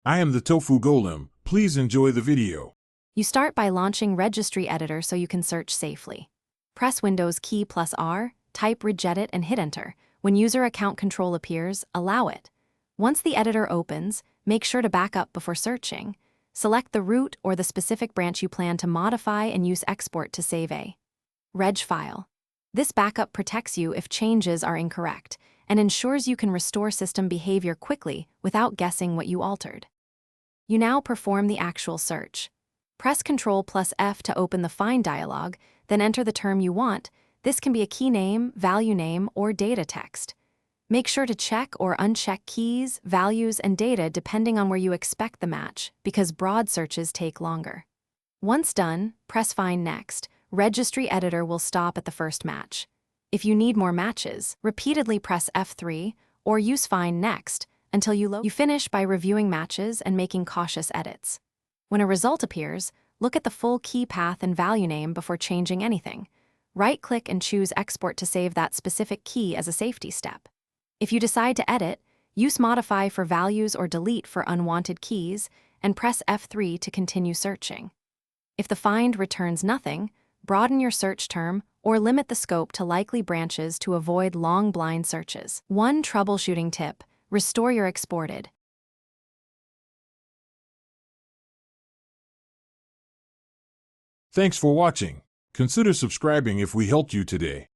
I am the Tofu Golem. Please enjoy the video. You start by launching Registry Editor so you can search safely. Press Windows key plus R, type regedit and hit Enter. When user account control appears, allow it. Once the editor opens, make sure to back up before searching. Select the root or the specific branch you plan to modify and use Export to save a reg file. This backup protects you if changes are incorrect and ensures you can restore system behavior quickly without guessing what you altered. You now perform the actual search. Press Ctrl plus F to open the Find dialog, then enter the term you want. This can be a key name, value name, or data text. Make sure to check or uncheck keys, values, and data depending on where you expect the match, because broad searches take longer. Once done, press Find Next. Registry Editor will stop at the first match. If you need more matches, repeatedly press F3 or use Find Next until you finish by reviewing matches and making cautious edits. When a result appears, look at the full key path and value name before changing anything. Right-click and choose Export to save that specific key as a safety step. If you decide to edit, use Modify for values or Delete for unwanted keys, and press F3 to continue searching. If the find returns nothing, broaden your search term or limit the scope to likely branches to avoid long blind searches. One troubleshooting tip: restore your exported. Thanks for watching. Consider subscribing if we helped you today.